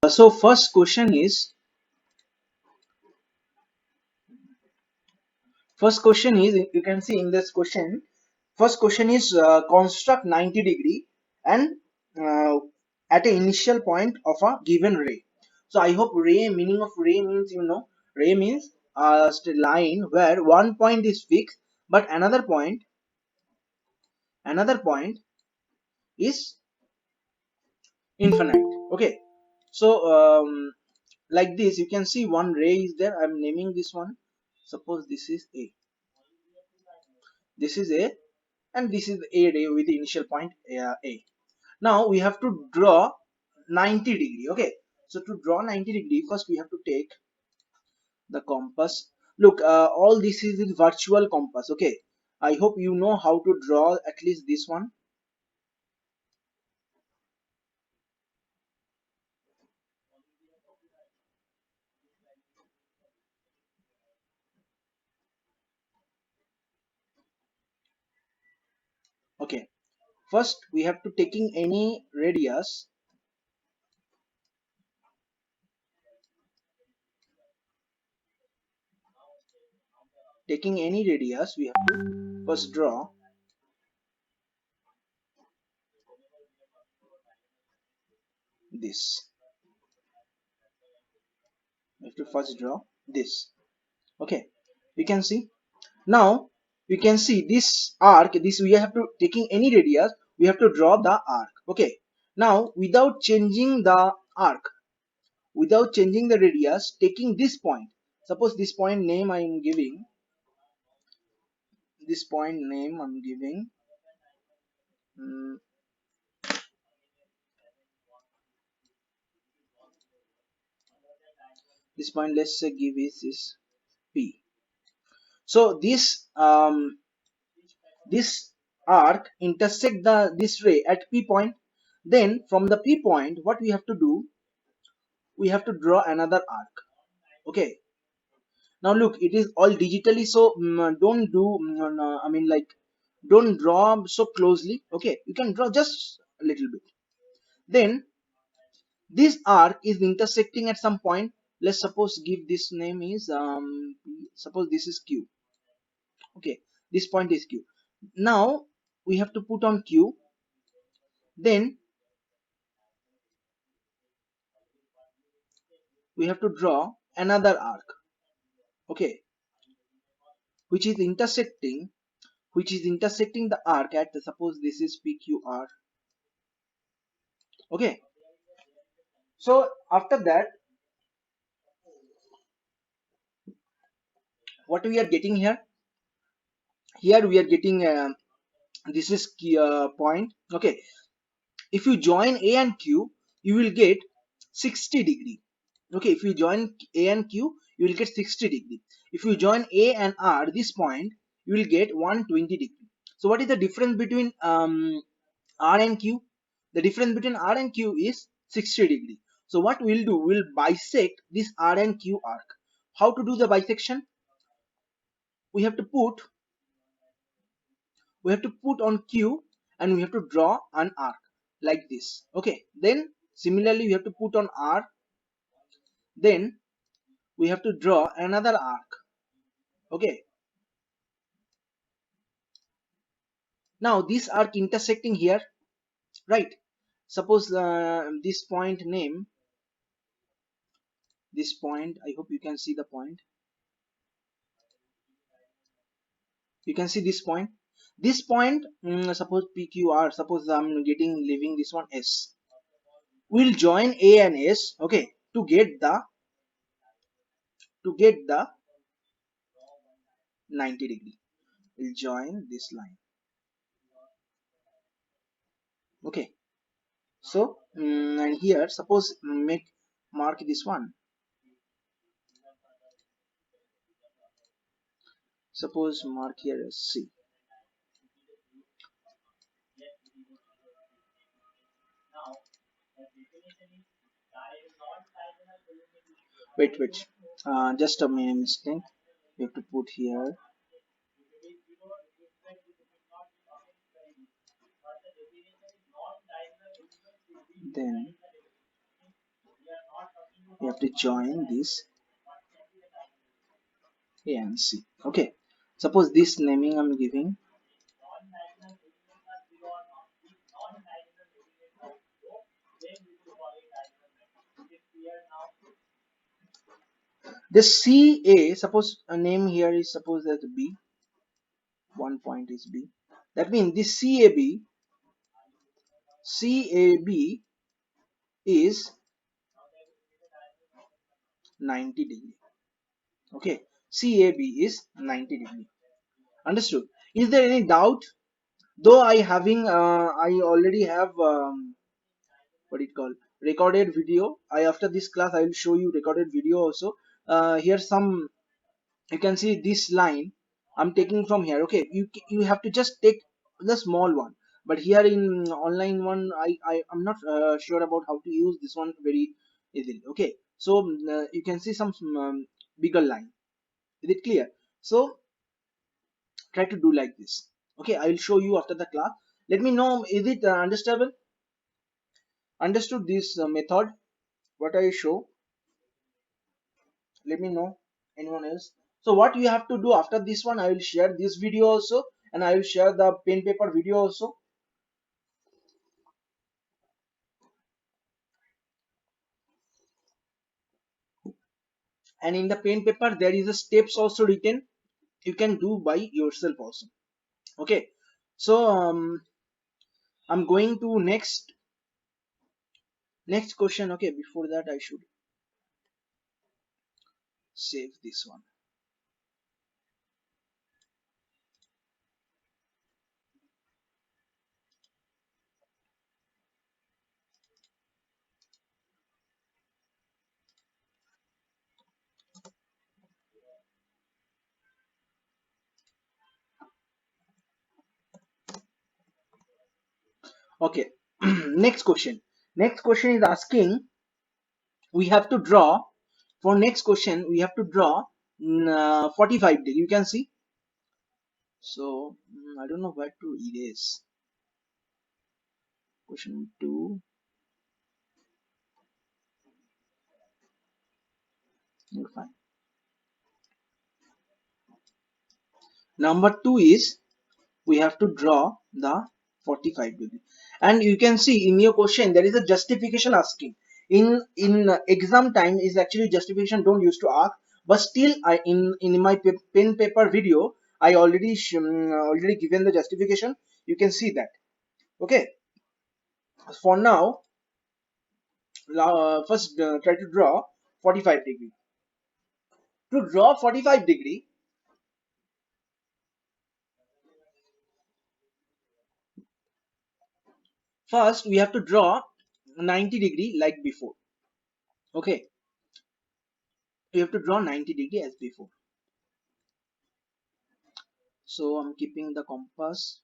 So first question is you can see in this question. First question is construct 90-degree and uh, at an initial point of a given ray. So I hope ray, meaning of ray means, ray means a line where one point is fixed but another point is infinite. Okay, so like this you can see one ray is there. I'm naming this one. Suppose this is a, this is a, and this is a ray with the initial point a. Now we have to draw 90-degree. Okay, so to draw 90-degree, first we have to take the compass. Look, all this is in virtual compass. Okay, I hope you know how to draw at least this one. Okay, first we have to taking any radius, we have to first draw this. We have to first draw this. Okay, you can see. Now you can see this arc, this we have to taking any radius, we have to draw the arc. Okay, now without changing the arc, without changing the radius, taking this point, suppose this point name I am giving, this point name I'm giving, mm, this point let's say give is P. So this arc intersect the this ray at P point. Then from the P point, what we have to do, we have to draw another arc. Okay, now look, it is all digitally, so don't do no, I mean like don't draw so closely. Okay, you can draw just a little bit. Then this arc is intersecting at some point. Let's suppose give this name is suppose this is Q. Okay, this point is Q. Now we have to put on Q. Then we have to draw another arc. Okay, which is intersecting, the arc at, suppose this is PQR. Okay, so after that, what we are getting here, we are getting this is key, point. Okay, if you join A and Q, you will get 60-degree. Okay, if you join A and Q, you will get 60-degree. If you join A and R, this point, you will get 120-degree. So what is the difference between R and Q? The difference between R and Q is 60-degree. So what we'll do, we'll bisect this R and Q arc. How to do the bisection? We have to put on Q, and we have to draw an arc like this. Okay, then similarly we have to put on R, then we have to draw another arc. Okay, now this arc intersecting here, right? Suppose this point name, this point, I hope you can see the point. You can see this point. This point, suppose PQR, suppose I'm getting leaving this one S. We'll join A and S, okay, to get the 90-degree. We'll join this line. Okay, so and here suppose make mark this one. Suppose mark here as C. Wait, just a mistake. We have to put here. Then We have to join this A and C. Okay. Suppose this naming I'm giving. The CA, suppose a name here is suppose that B. One point is B. That means this CAB is 90 degree. Okay. CAB is 90 degree. Understood? Is there any doubt? Though I already have what it called recorded video. I after this class I will show you recorded video also. Here some you can see this line I'm taking from here. Okay, you have to just take the small one, but here in online one I'm not sure about how to use this one very easily. Okay, so you can see some bigger line. Is it clear? So try to do like this. Okay, I will show you after the class. Let me know, is it understood this method what I show? Let me know, anyone else. So what you have to do after this one, I will share this video also, and I will share the pen paper video also. And in the pen paper there is a steps also written, you can do by yourself also. Okay, so I'm going to next question. Okay, before that I should save this one. Okay. Next question is asking, we have to draw, for next question we have to draw 45 degree, you can see. So I don't know where to erase. Question 2. Fine. Number 2 is we have to draw the 45 degree. And you can see in your question there is a justification asking. In exam time is actually justification don't used to ask, but still I in my pen paper video I already given the justification. You can see that. Okay. For now, first try to draw 45 degree. To draw 45 degree, first we have to draw 90 degree like before. Okay, you have to draw 90 degree as before. So I'm keeping the compass,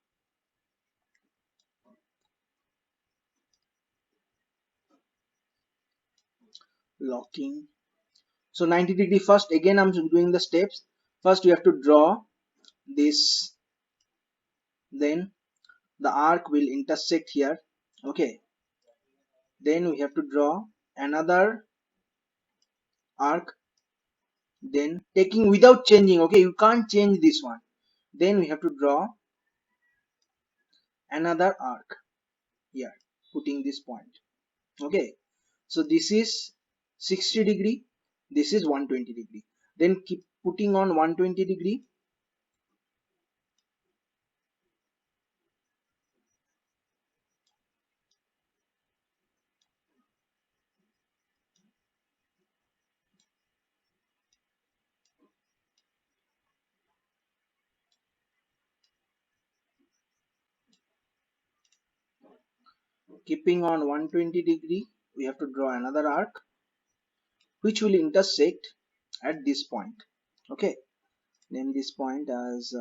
locking. So 90 degree, first again I'm doing the steps. First you have to draw this, then the arc will intersect here. Okay, then we have to draw another arc, then taking without changing. Okay, you can't change this one. Then we have to draw another arc here, putting this point. Okay, so this is 60 degree, this is 120 degree, then keep putting on 120 degree, keeping on 120 degree, we have to draw another arc which will intersect at this point. Okay, name this point as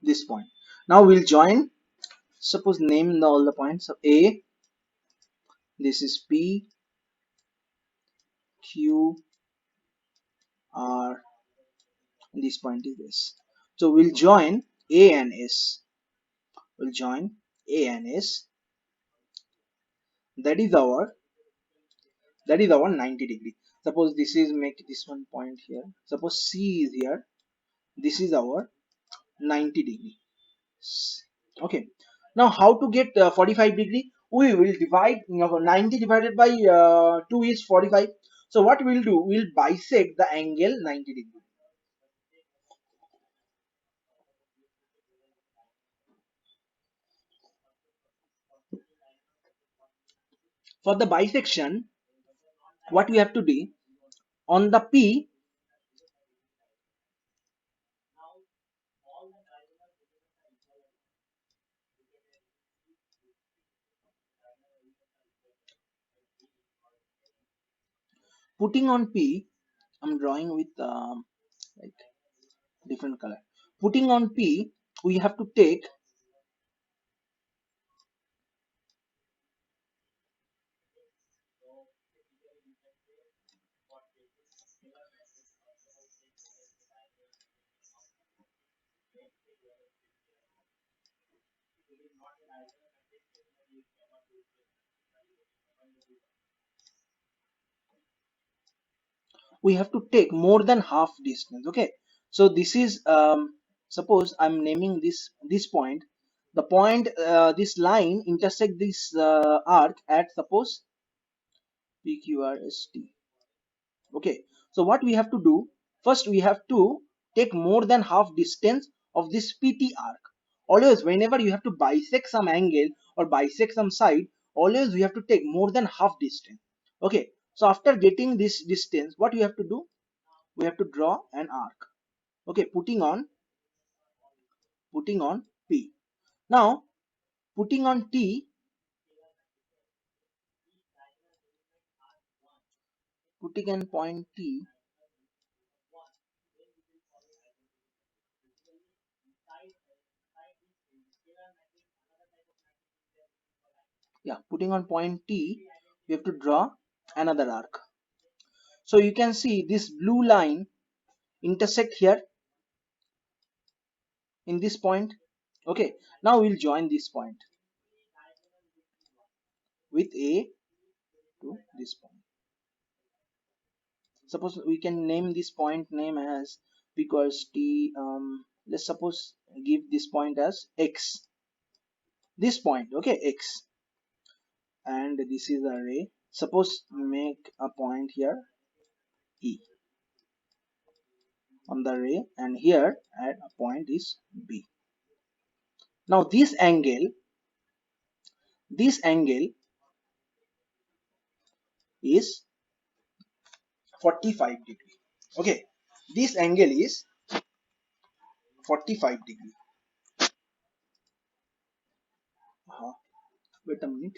this point. Now we'll join, suppose name all the points. So A, this is P, Q, R, and this point is S. So we'll join A and S. We'll join A and S. that is our that is our 90 degree. Suppose this is, make this one point here, suppose C is here, this is our 90 degree. Okay, now how to get 45 degree? We will divide, 90 divided by 2 is 45. So what we'll do, we'll bisect the angle 90 degree. For the bisection, what we have to do, on the P, putting on P, I'm drawing with like different color. Putting on P, we have to take, more than half distance. Okay, so this is, suppose I'm naming this point, the point, this line intersect this arc at, suppose PQRST. Okay, so what we have to do, first we have to take more than half distance of this PT arc. Always whenever you have to bisect some angle or bisect some side, always we have to take more than half distance. Okay, so after getting this distance, what we have to do, we have to draw an arc. Okay, putting on P. Now putting on T, putting an point T, yeah, putting on point T, we have to draw another arc. So you can see this blue line intersect here in this point. Okay, now we'll join this point with A to this point. Suppose we can name this point name as, because T, let's suppose give this point as X, this point, okay, X, and this is a ray. Suppose make a point here E on the ray, and here at a point is B. Now this angle is 45 degree. Okay, this angle is 45 degree. Wait a minute.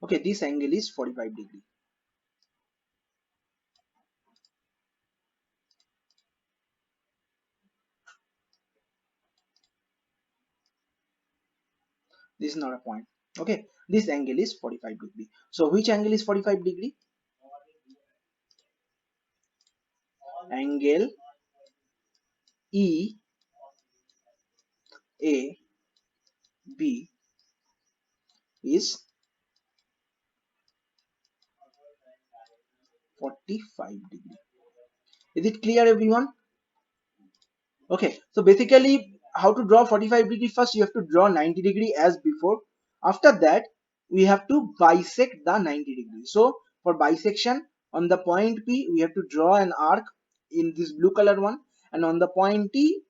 Okay, this angle is 45 degree. This is not a point. Okay, this angle is 45 degree. So which angle is 45 degree? Angle EAB is 45 degree. Is it clear, everyone? Okay, so basically how to draw 45 degree, first you have to draw 90 degree as before. After that we have to bisect the 90 degree. So for bisection, on the point P we have to draw an arc in this blue color one, and on the point T,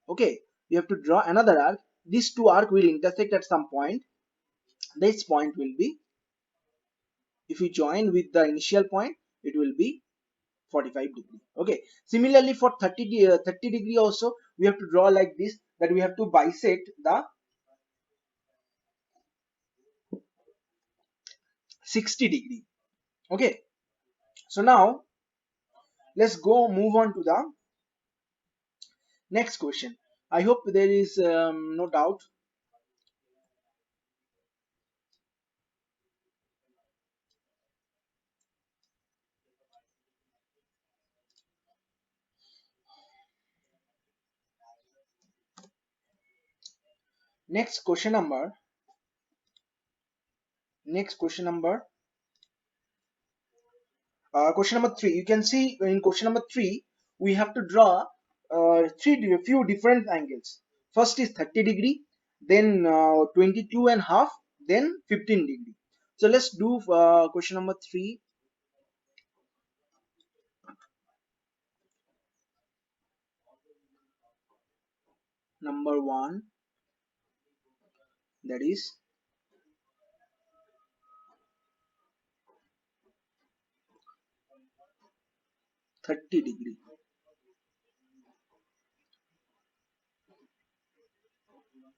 okay, we have to draw another arc. These two arc will intersect at some point. This point will be, if we join with the initial point, it will be 45 degree. Okay, similarly for 30 degree also we have to draw like this, that we have to bisect the 60 degree. Okay, so now let's go move on to the next question. I hope there is no doubt. Next question number. Next question number. Question number three. You can see in question number three, we have to draw few different angles. First is 30 degree, then 22 and half, then 15 degree. So let's do question number three. Number one, that is 30 degree.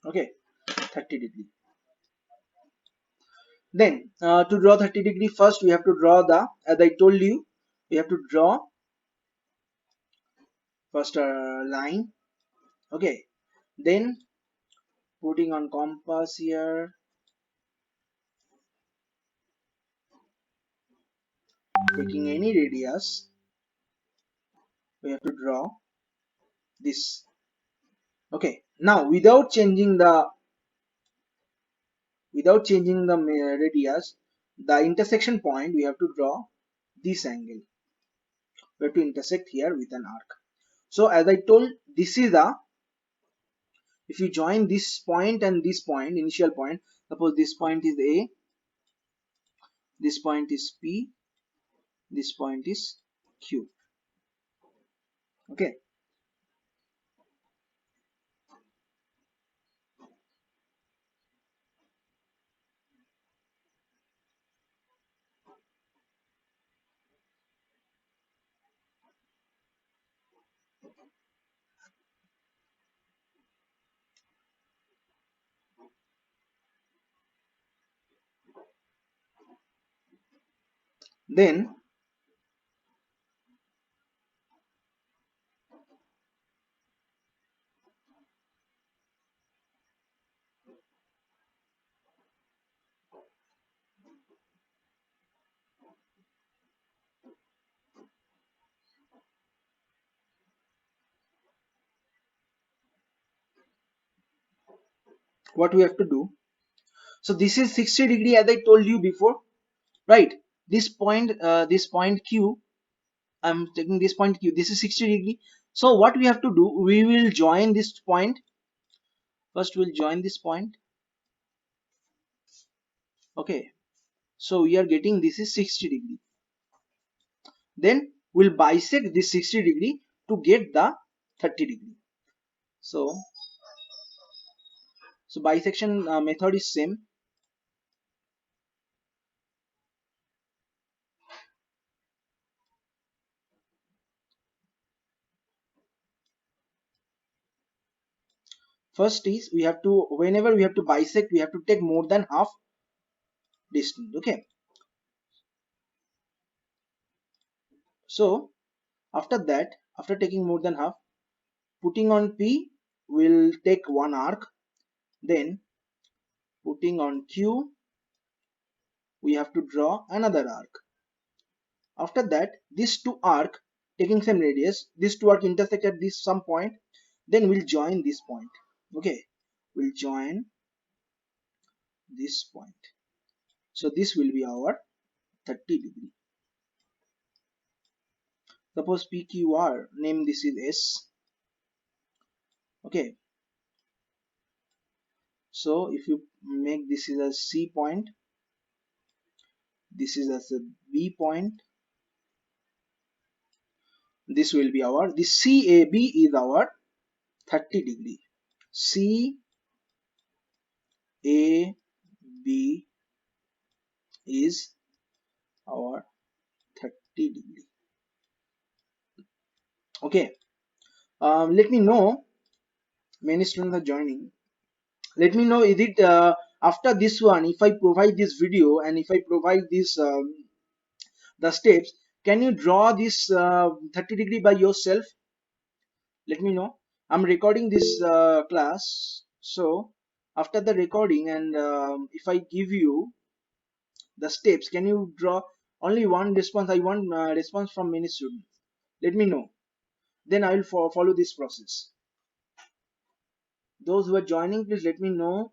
Okay, 30 degree. Then to draw 30 degree, first we have to draw the, as I told you, we have to draw first a line. Okay, then putting on compass here, taking any radius, we have to draw this. Okay, now without changing the radius, the intersection point, we have to draw this angle. We have to intersect here with an arc. So as I told, this is the, if you join this point and this point, initial point, suppose this point is A, this point is P, this point is Q. Okay, then what we have to do, so this is 60 degree as I told you before, right? This point Q, I'm taking this point Q, this is 60 degree. So what we have to do, we will join this point. First we'll join this point. Okay, so we are getting this is 60 degree. Then we'll bisect this 60 degree to get the 30 degree. So bisection method is same. First is, we have to, whenever we have to bisect, we have to take more than half distance. Okay, so after that, after taking more than half, putting on P, will take one arc. Then putting on Q, we have to draw another arc. After that, these two arc taking same radius, these two arc intersect at this some point, then we'll join this point. Okay, we'll join this point. So this will be our 30 degree. Suppose PQR, name this is S. Okay, so if you make this is a C point, this is as a B point, this will be our, this CAB is our 30 degree. CAB is our 30 degree. Okay, let me know, many students are joining. Let me know, is it After this one, if I provide this video and if I provide this the steps, can you draw this 30-degree by yourself? Let me know. I'm recording this class, so after the recording and if I give you the steps, can you draw only one response? I want response from many students. Let me know, then I will follow this process. Those who are joining, please let me know.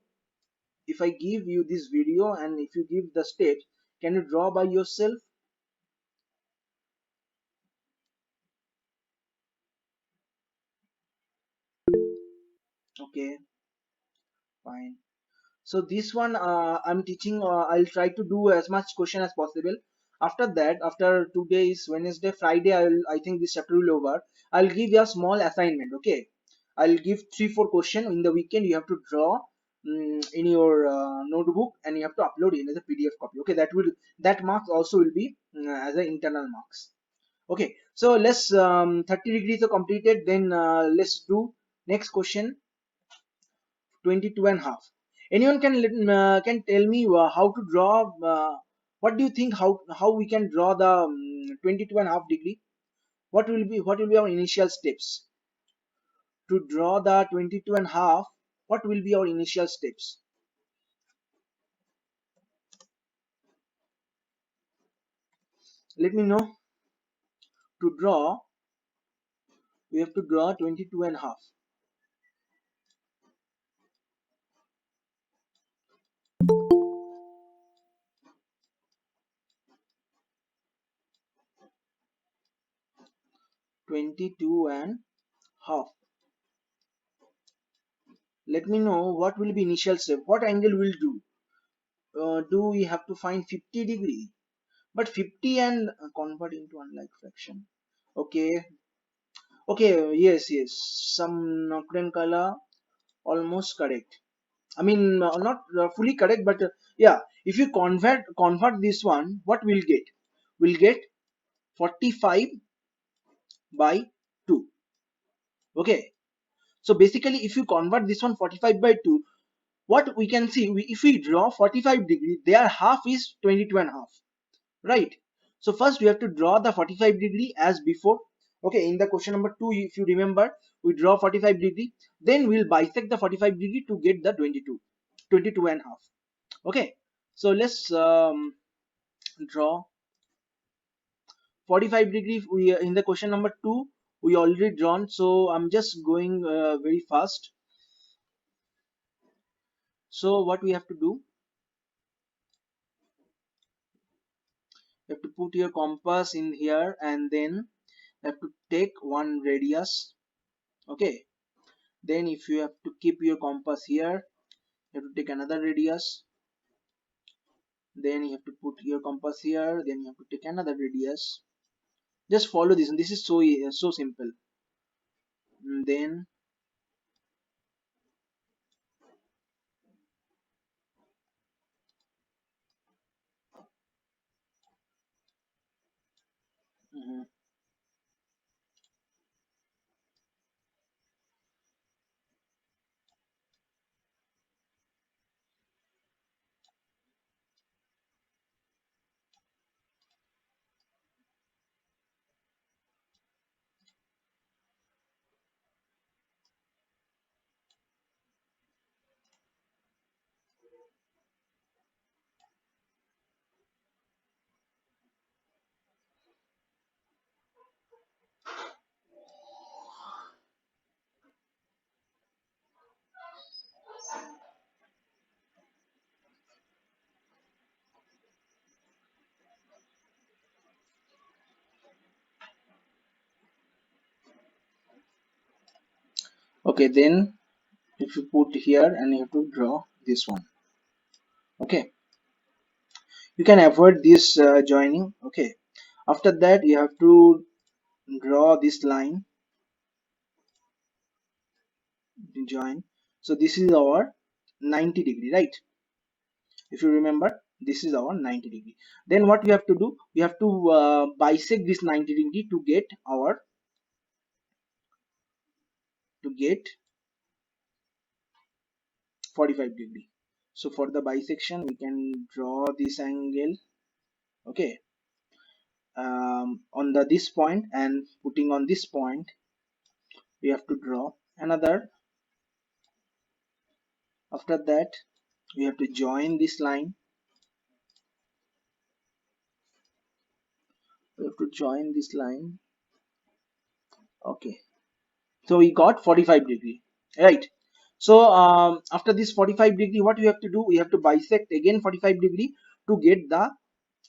If I give you this video and if you give the steps, can you draw by yourself? Okay, fine. So this one I'm teaching, I'll try to do as much question as possible. After that, after 2 days, Wednesday, Friday, I think this chapter will over. I'll give you a small assignment. Okay, I'll give 3 4 question in the weekend. You have to draw in your notebook and you have to upload it as a PDF copy. Okay, that marks also will be as an internal marks. Okay, so let's 30 degrees are completed. Then let's do next question. 22 and half. Anyone can tell me how to draw, what do you think, how we can draw the 22 and half degree? What will be our initial steps to draw the 22 and half? What will be our initial steps? Let me know. To draw, we have to draw 22 and half. 22 and half. Let me know what will be initial step. What angle will do? Do we have to find 50 degree? But 50 and convert into unlike fraction. Okay, okay, yes, some Nocturne color almost correct. I mean, not fully correct, but yeah, if you convert this one, what we'll get? We'll get 45 by 2. Okay, so basically if you convert this one 45 by 2, what we can see, if we draw 45 degree, their half is 22 and half, right? So first we have to draw the 45 degree as before. Okay, in the question number 2, if you remember, we draw 45 degree, then we'll bisect the 45 degree to get the 22 and half. Okay, so let's draw 45 degree. We in the question number 2 we already drawn, so I'm just going very fast. So what we have to do, you have to put your compass in here and then you have to take one radius. Okay, then if you have to keep your compass here, you have to take another radius, then you have to put your compass here, then you have to take another radius. Just follow this, and this is so simple. And then mhm. Okay, then if you put here and you have to draw this one. Okay, you can avoid this joining. Okay, after that you have to draw this line, join. So this is our 90 degree, right? If you remember, this is our 90 degree. Then what we have to do, we have to bisect this 90 degree to get our, to get 45 degree. So for the bisection we can draw this angle. Okay, on the this point, and putting on this point we have to draw another. After that we have to join this line. We have to join this line. Okay, so we got 45 degree, right? So after this 45 degree, what we have to do, we have to bisect again 45 degree to get the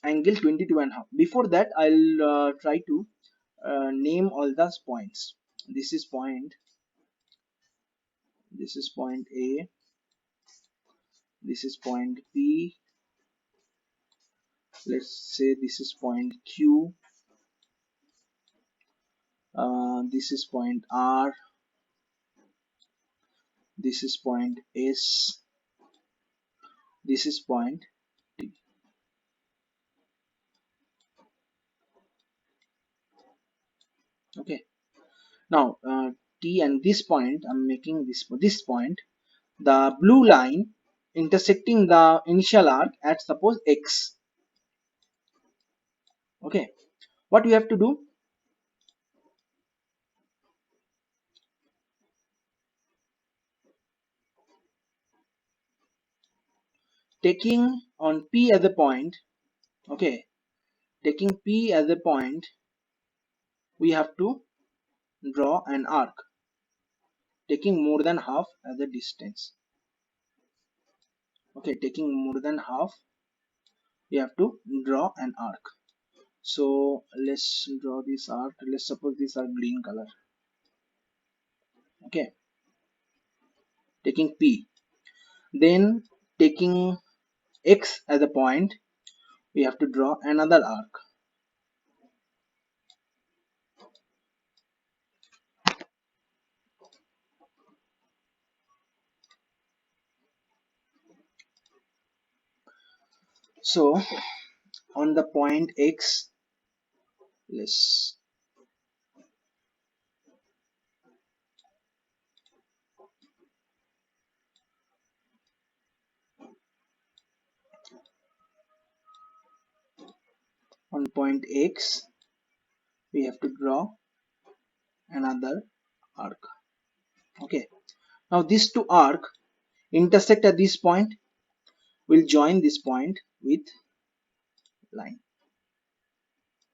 angle 22 and half. Before that I'll try to name all those points. This is point, this is point A, this is point B, let's say this is point Q, this is point R, this is point S, this is point T. Okay, now T and this point, I'm making this point, the blue line intersecting the initial arc at suppose X. Okay, what we have to do, taking on P as a point, okay, taking P as a point, we have to draw an arc taking more than half as a distance. Okay, taking more than half, we have to draw an arc. So let's draw this arc. Let's suppose these are green color. Okay, taking P, then taking X as a point, we have to draw another arc. So on the point X, let's on point X we have to draw another arc. Okay, now these two arc intersect at this point. We'll join this point with line.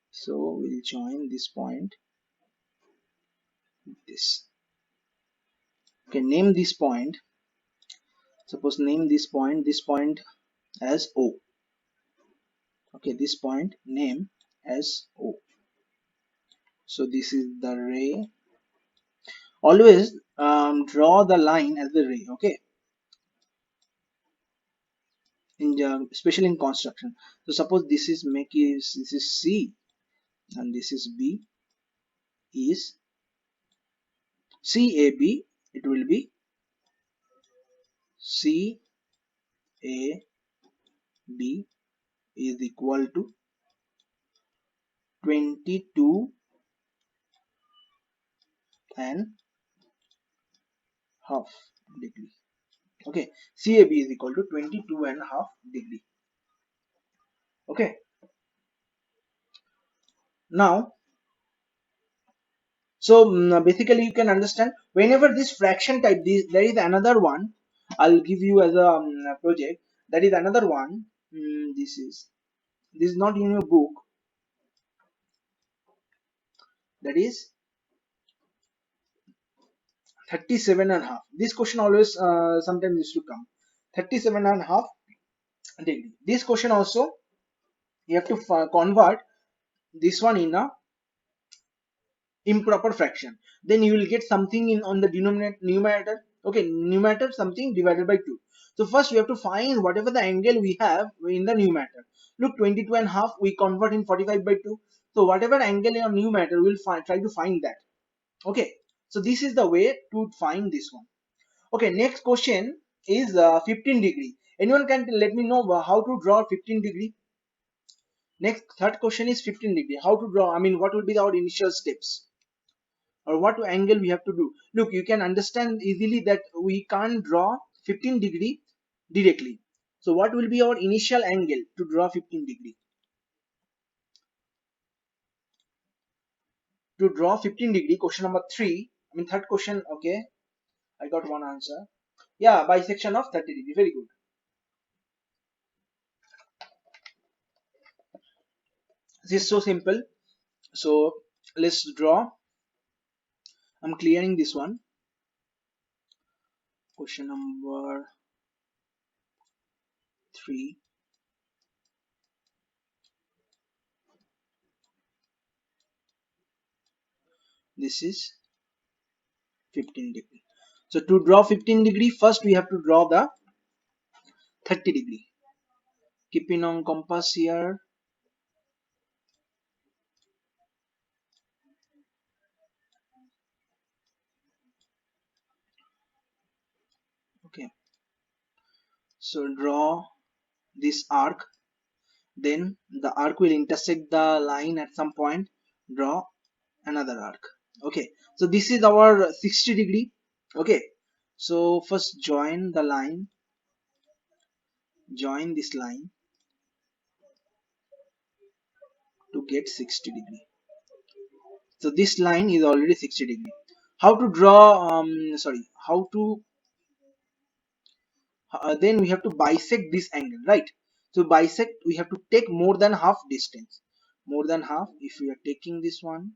So we'll join this point with this. Okay, name this point. Suppose name this point as O. Okay, this point name as O. So this is the ray. Always draw the line as the ray. Okay, especially in construction. So suppose this is this is C and this is B, is CAB. It will be CAB is equal to 22 and half degree. Okay, CAB is equal to 22 and half degree. Okay, now so basically you can understand whenever this fraction type, there is another one I'll give you as a project. That is another one. This is not in your book. That is 37 and a half. This question always sometimes used to come. 37 and a half degree. This question also you have to convert this one in a improper fraction. Then you will get something in on the numerator. Okay, numerator something divided by 2. So first we have to find whatever the angle we have in the numerator. Look, 22 and a half we convert in 45 by 2. So whatever angle in our numerator, we'll try to find that. Okay, so this is the way to find this one. Okay, next question is 15 degree. Anyone can let me know how to draw 15 degree? Next, third question is 15 degree. How to draw? I mean, what will be our initial steps? Or what angle we have to do? Look, you can understand easily that we can't draw 15 degree directly. So what will be our initial angle to draw 15 degree? To draw 15 degree, question number 3, I mean third question. Okay, I got one answer. Yeah, bisection of 30 degree. Very good. This is so simple. So let's draw. I'm clearing this one. Question number 3. This is 15 degree. So to draw 15 degree, first we have to draw the 30 degree. Keeping on compass here. Okay. So draw this arc. Then the arc will intersect the line at some point. Draw another arc. Okay. So this is our 60 degree. Okay. So first join the line. Join this line to get 60 degree. So this line is already 60 degree. How to draw, how to, then we have to bisect this angle, right? So bisect, we have to take more than half distance. More than half, if we are taking this one,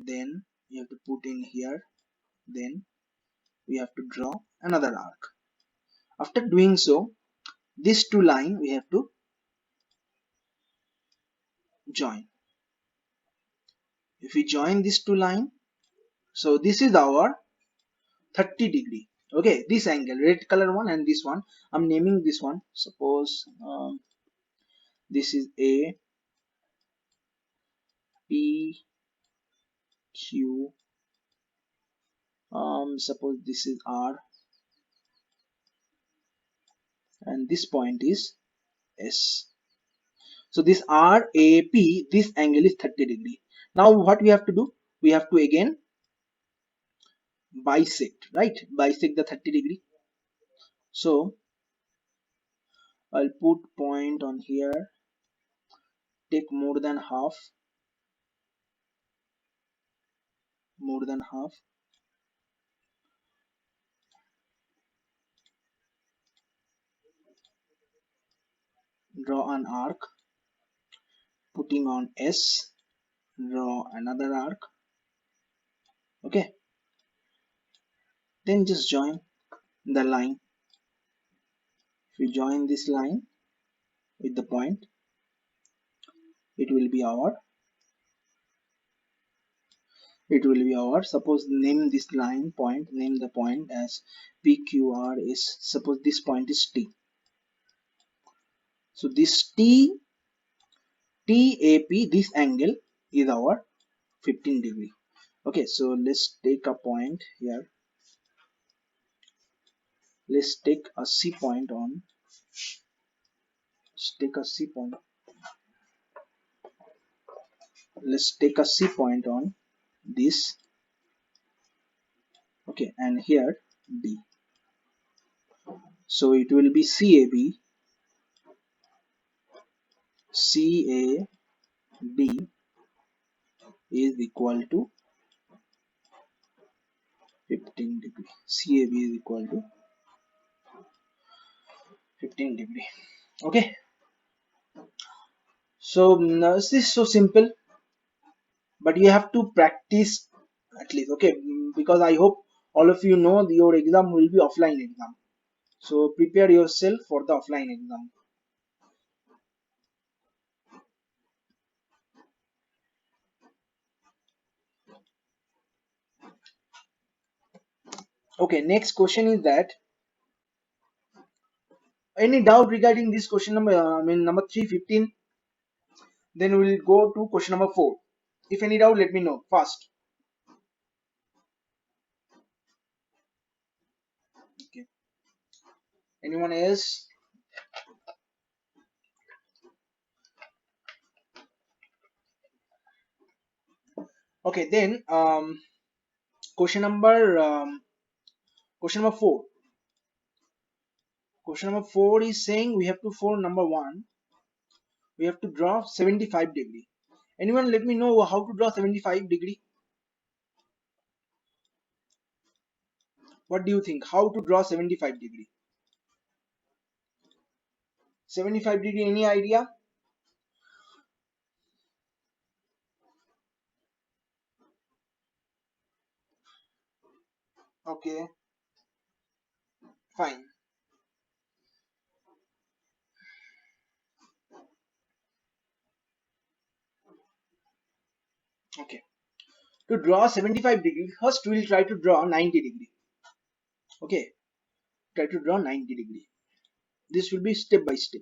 then you have to put in here, then we have to draw another arc. After doing so, these two lines we have to join. If we join these two lines, so this is our 30 degree. Okay, this angle, red color one and this one, I'm naming this one. Suppose this is A, P, Q, suppose this is R, and this point is S. So this RAP, this angle is 30 degree. Now what we have to do? We have to again bisect, right? Bisect the 30 degree. So I'll put point on here, take more than half, draw an arc, putting on S, draw another arc. Okay, then just join the line. If we join this line with the point, it will be our, suppose name this line point, name the point as PQR is, suppose this point is T. So this TAP, this angle is our 15 degree. Okay, so let's take a point here. Let's take a C point on. Let's take a C point. Let's take a C point on this. Okay, and here D. So it will be CAB is equal to 15 degree. CAB is equal to 15 degree. Okay, so this is so simple, but you have to practice at least. Okay, because I hope all of you know your exam will be offline exam, so prepare yourself for the offline exam. Okay, next question is that, any doubt regarding this question number, number 315? Then we will go to question number 4. If any doubt, let me know fast. Okay, anyone else? Okay, then question number Question number 4. Question number 4 is saying we have to, for number 1, we have to draw 75 degree. Anyone let me know how to draw 75 degree? What do you think? How to draw 75 degree? 75 degree, any idea? Okay, fine. Okay. To draw 75 degree, first we will try to draw 90 degree. Okay, try to draw 90 degree. This will be step by step.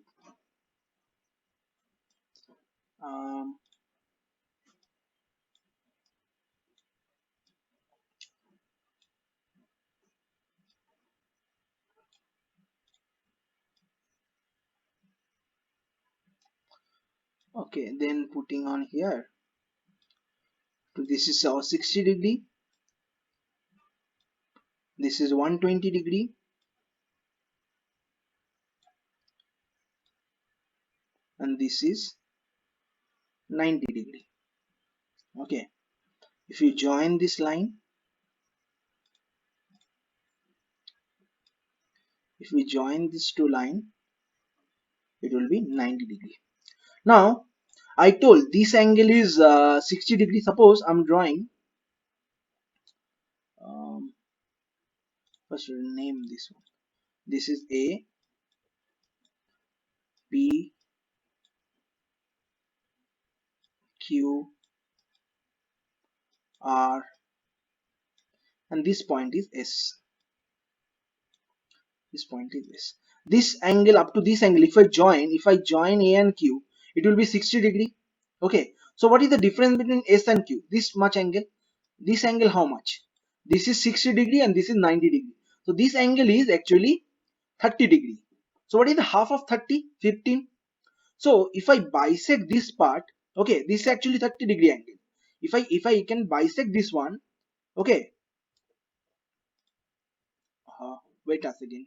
Um, okay, then putting on here. So this is our 60 degree. This is 120 degree. And this is 90 degree. Okay, if you join this line, if we join these two line, it will be 90 degree. Now I told this angle is 60 degree. Suppose I'm drawing, um, first we'll name this one. This is A, P, Q, R, and this point is S. This point is S. This angle up to this angle, if I join A and Q, it will be 60 degree. Okay, so what is the difference between S and Q? This much angle. This angle how much? This is 60 degree and this is 90 degree. So this angle is actually 30 degree. So what is the half of 30? 15. So if I bisect this part, okay, this is actually 30 degree angle. If I can bisect this one, okay, wait a second.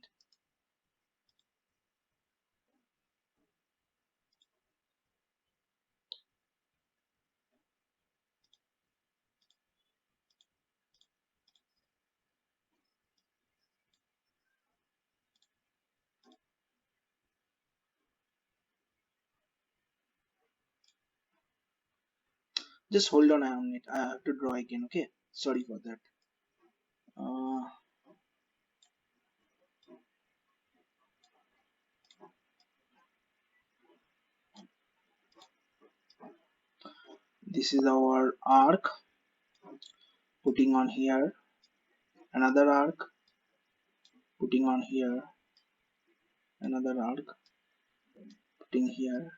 Just hold on a minute. I have to draw again. Okay, sorry for that. Uh, this is our arc. Putting on here another arc. Putting on here another arc. Putting here.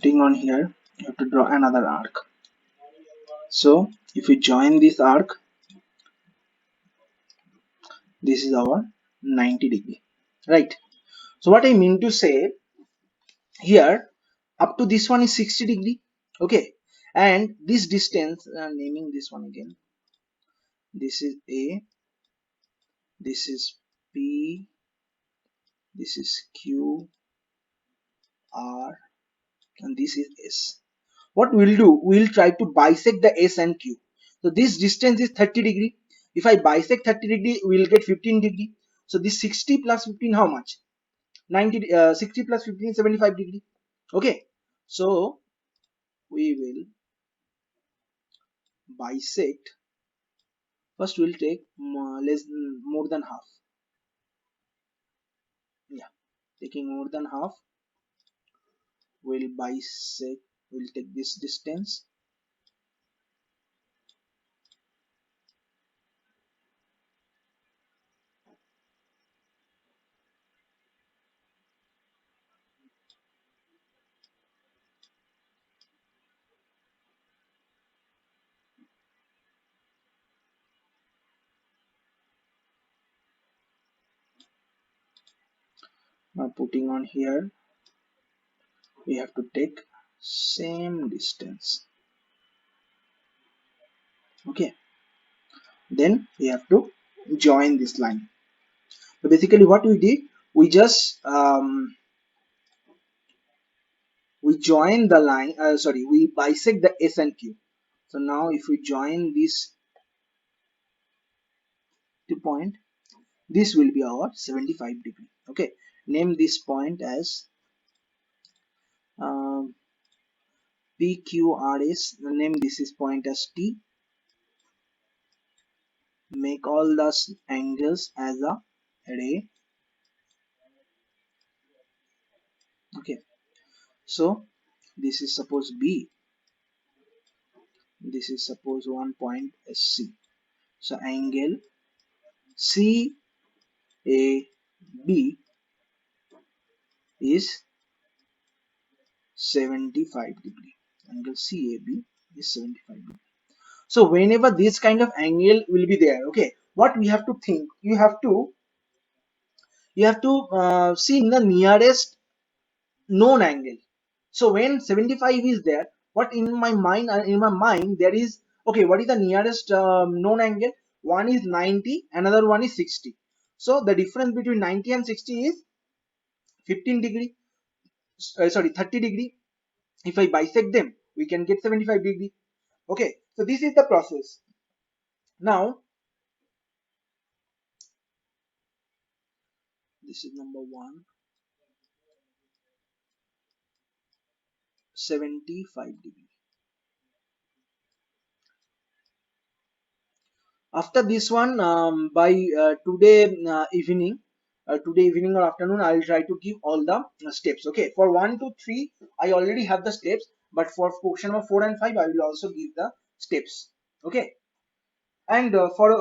Putting on here. You have to draw another arc. So if we join this arc, this is our 90 degree, right? So what I mean to say here, up to this one is 60 degree, okay, and this distance, naming this one again, this is A, this is P, this is Q, R, and this is S. What we'll do, we'll try to bisect the S and Q. So this distance is 30 degree. If I bisect 30 degree, we'll get 15 degree. So this 60 plus 15, how much? 90, 60 plus 15, 75 degree. Okay, so we will bisect. First we'll take more than half. taking more than half, we'll bisect, we'll take this distance. Now putting on here, we have to take same distance. Okay, then we have to join this line. So basically what we did, we just we join the line, sorry, we bisect the S and Q. So now if we join these two point, this will be our 75 degree. Okay, name this point as um, PQRS. Name this is point as T. Make all the angles as a array. Okay, so this is suppose B, this is suppose one point as C. So angle CAB is 75 degree. Angle CAB is 75 degree. So whenever this kind of angle will be there, okay, what we have to think, you have to see in the nearest known angle. So when 75 is there, what in my mind there is, okay, what is the nearest known angle? One is 90, another one is 60. So the difference between 90 and 60 is 15 degree, sorry, 30 degree. If I bisect them, we can get 75 degree. Okay, so this is the process. Now this is number one, 75 degree. After this one, by today evening or afternoon, I'll try to give all the steps. Okay, for 1 to 3 I already have the steps, but for question number 4 and 5 I will also give the steps. Okay, and for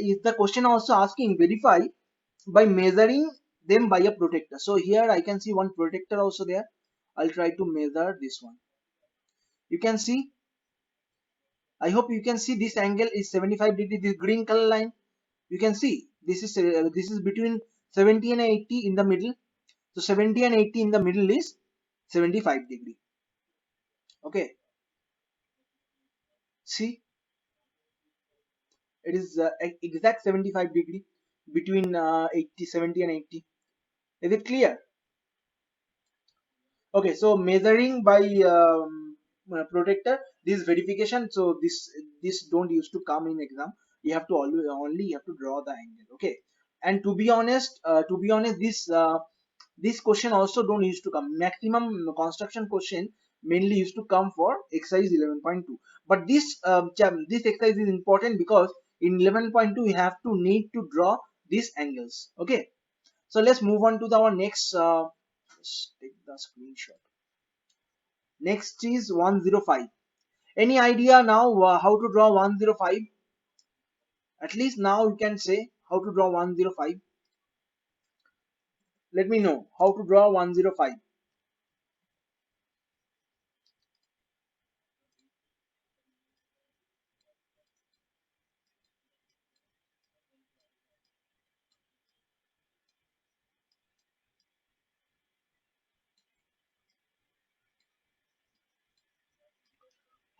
is the question also asking verify by measuring them by a protector. So here I can see one protector also there. I'll try to measure this one. You can see, I hope you can see this angle is 75 degree, this green color line. You can see this is between 70 and 80 in the middle. So 70 and 80 in the middle is 75 degree. Okay, see, it is exact 75 degree between 80, 70 and 80. Is it clear? Okay, so measuring by protector, this verification, so this don't used to come in exam. You have to always only you have to draw the angle. Okay, and to be honest, this question also don't used to come. Maximum construction question mainly used to come for exercise 11.2. But this exercise is important because in 11.2 we have to need to draw these angles. Okay, so let's move on to our next. Let's take the screenshot. Next is 105. Any idea now how to draw 105? At least now you can say how to draw 105. Let me know how to draw 105.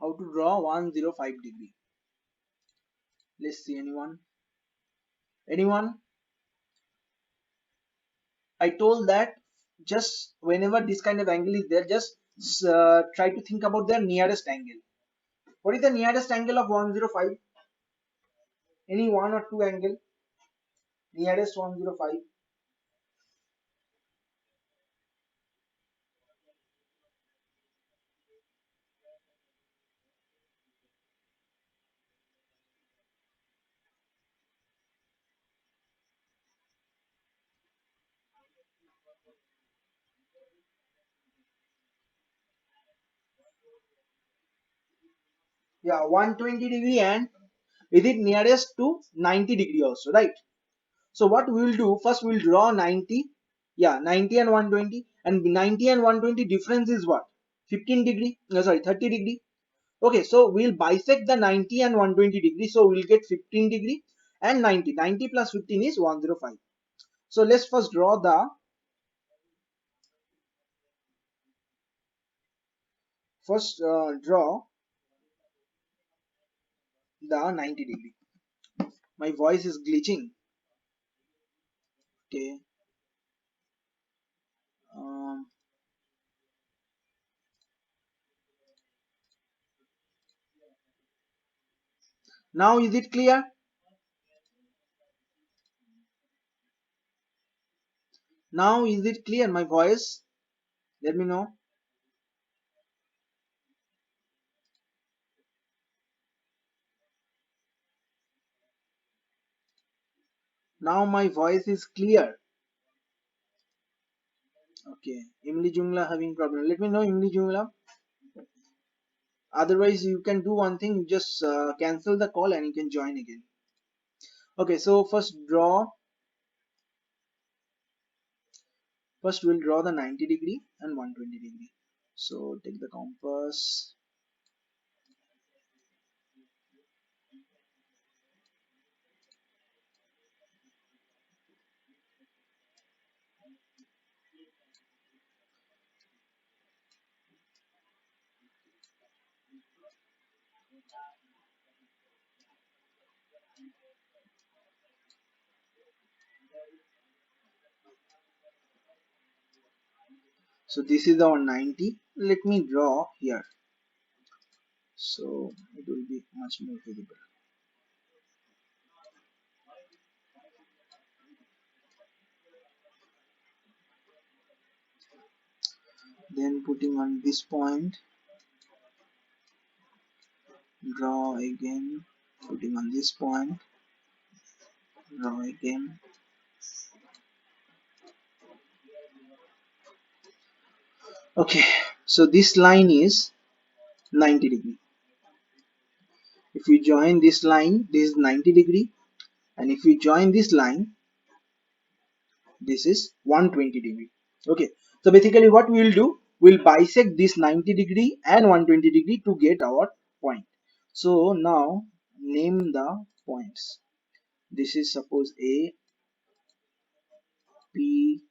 How to draw 105 degree. Let's see, anyone? Anyone? I told that just whenever this kind of angle is there, just try to think about the nearest angle. What is the nearest angle of 105? Any one or two angle? Nearest 105. Yeah, 120 degree, and is it nearest to 90 degree also, right? So what we will do, first we will draw 90. Yeah, 90 and 120, and 90 and 120 difference is what? 15 degree, no, sorry, 30 degree. Okay, so we'll bisect the 90 and 120 degree, so we'll get 15 degree and 90. 90 plus 15 is 105. So let's first draw the draw the 90 degree. My voice is glitching. Okay. Um, Now is it clear? Now is it clear, my voice? Let me know. Now my voice is clear. Okay. Imli Jungla having problem. Let me know, Imli Jungla. Otherwise, you can do one thing. You just cancel the call and you can join again. Okay. So first we'll draw the 90 degree and 120 degree. So take the compass. So this is the 190. Let me draw here. So it will be much more visible. Then putting on this point, draw again, putting on this point, draw again. Okay, so this line is 90 degree. If we join this line, this is 90 degree, and if we join this line, this is 120 degree. Okay, so basically what we will do, we'll bisect this 90 degree and 120 degree to get our point. So now name the points. This is suppose A, P,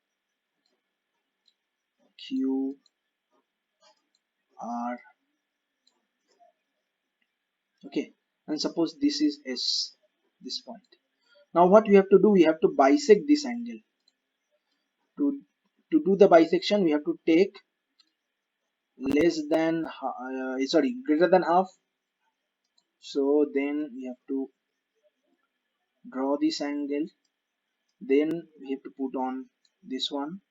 Q, R. Okay, and suppose this is S, this point. Now what we have to do, we have to bisect this angle. To do the bisection, we have to take greater than half. So then we have to draw this angle, then we have to put on this one,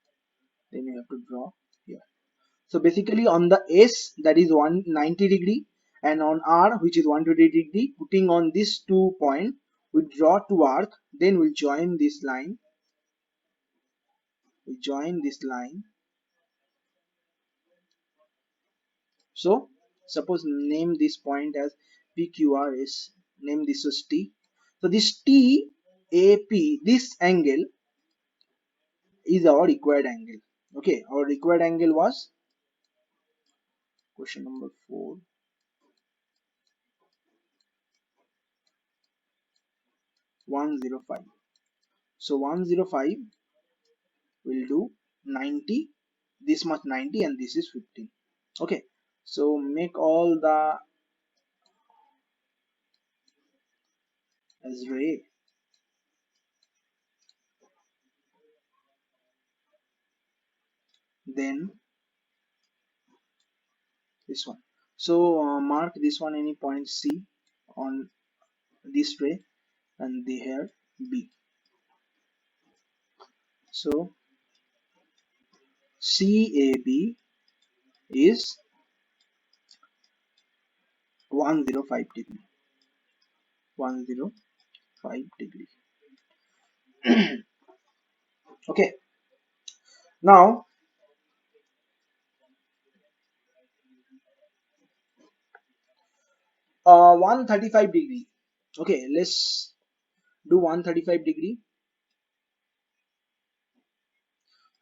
then we have to draw here. So basically on the S, that is 190 degree, and on R, which is 120 degree, putting on these 2 points, we draw two arc, then we'll join this line, we join this line. So suppose name this point as PQRS, name this as T. So this TAP, this angle is our required angle. Okay, our required angle was question number 4, 105. So 105 will do 90, this much 90, and this is 15. Okay, so make all the as ray, then this one. So mark this one any point C on this ray, and the here B. So CAB is 105 degree. 105 degree. Okay. Now 135 degree. Okay, let's do 135 degree.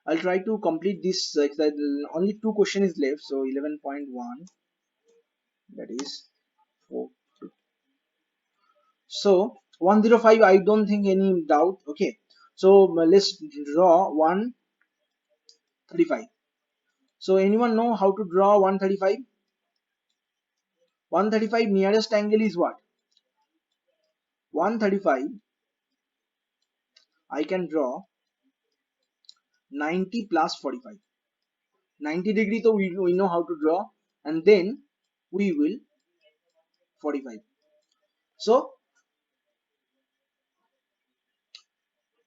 I'll try to complete this exercise. Only two questions is left, so 11.1, that is 4. So 105, I don't think any doubt. Okay, so let's draw 135. So anyone know how to draw 135? 135 nearest angle is what? 135, I can draw 90 plus 45. 90 degree, so we know how to draw, and then we will 45. So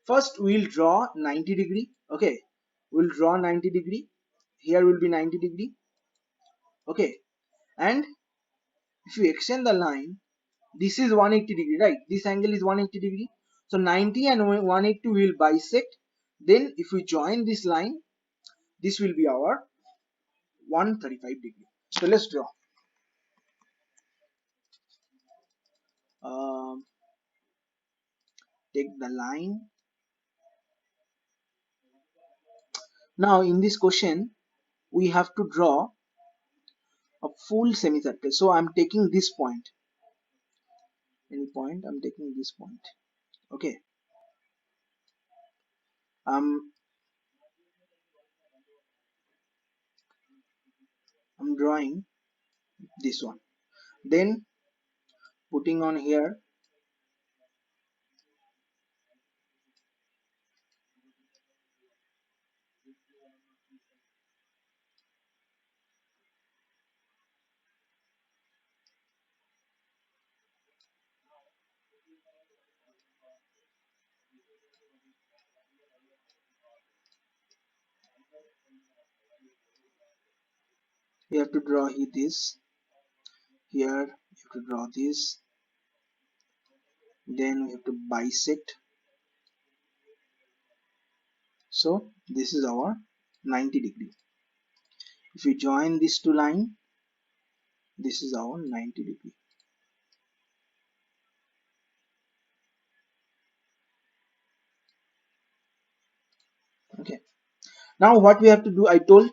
first we'll draw 90 degree. Okay, we'll draw 90 degree. Here will be 90 degree. Okay, and if you extend the line, this is 180 degree, right? This angle is 180 degree. So 90 and 180 will bisect. Then if we join this line, this will be our 135 degree. So let's draw. Um, take the line. Now in this question, we have to draw a full semicircle. So I'm taking this point. Any point, I'm taking this point. Okay. I'm drawing this one. Then putting on here, you have to draw this. Here you have to draw this. Then we have to bisect. So this is our 90 degree. If you join these two line, this is our 90 degree. Okay. Now what we have to do, I told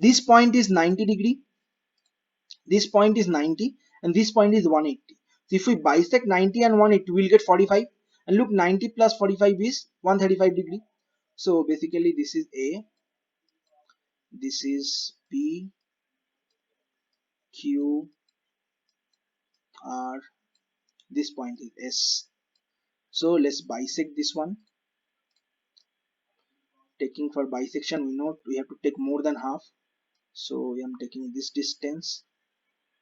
this point is 90 degree, this point is 90, and this point is 180. So if we bisect 90 and 180, we'll get 45. And look, 90 plus 45 is 135 degree. So basically this is A, this is P, Q, R, this point is S. So let's bisect this one. Taking for bisection, we know we have to take more than half. So I am taking this distance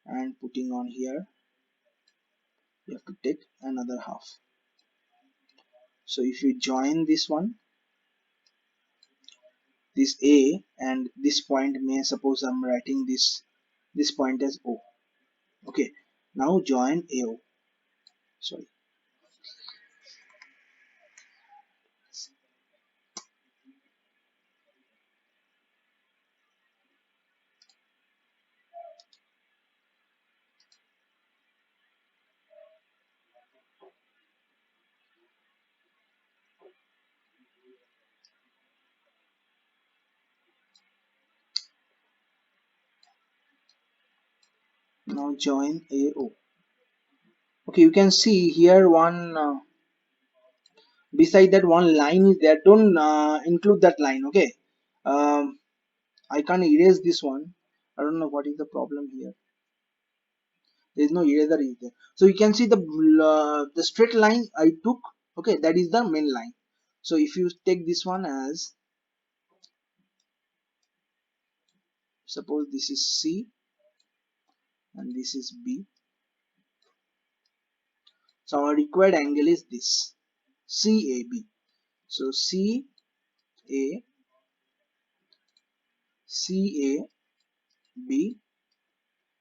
and putting on here. You have to take another half. So if you join this one, this A and this point, may suppose I'm writing this point as O. Okay, now join AO. Sorry. Now join AO. Okay, you can see here one beside that one line is there. Don't include that line. Okay, I can't erase this one. I don't know what is the problem here. There is no eraser is there. So you can see the straight line I took. Okay, that is the main line. So if you take this one as, suppose this is C and this is B. So our required angle is this CAB. So CAB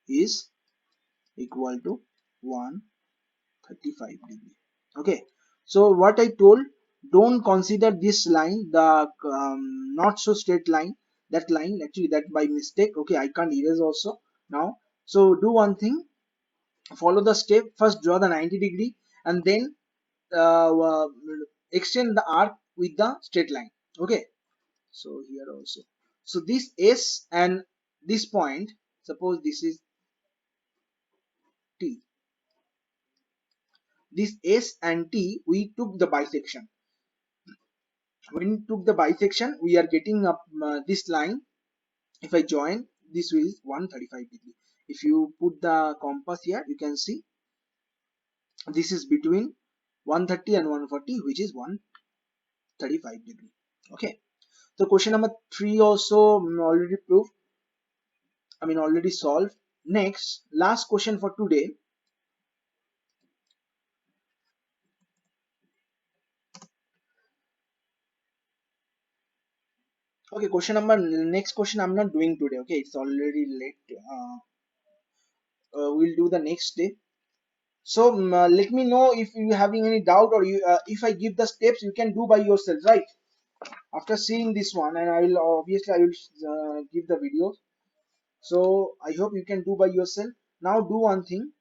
is equal to 135 degree. Okay, so what I told, don't consider this line the not so straight line, that line actually that by mistake. Okay, I can't erase also now. So do one thing, follow the step. First draw the 90-degree and then extend the arc with the straight line. Okay, so here also, so this S and this point, suppose this is T, this S and T, we took the bisection. When we took the bisection, we are getting up this line. If I join, this is 135-degree. If you put the compass here, you can see this is between 130 and 140, which is 135-degree. Okay, so question number 3 also already proved, already solved. Next, last question for today. Okay, next question I'm not doing today. Okay, it's already late. We'll do the next day. So let me know if you having any doubt, or if I give the steps, you can do by yourself, right? After seeing this one, and I will obviously I will give the videos. So I hope you can do by yourself. Now do one thing.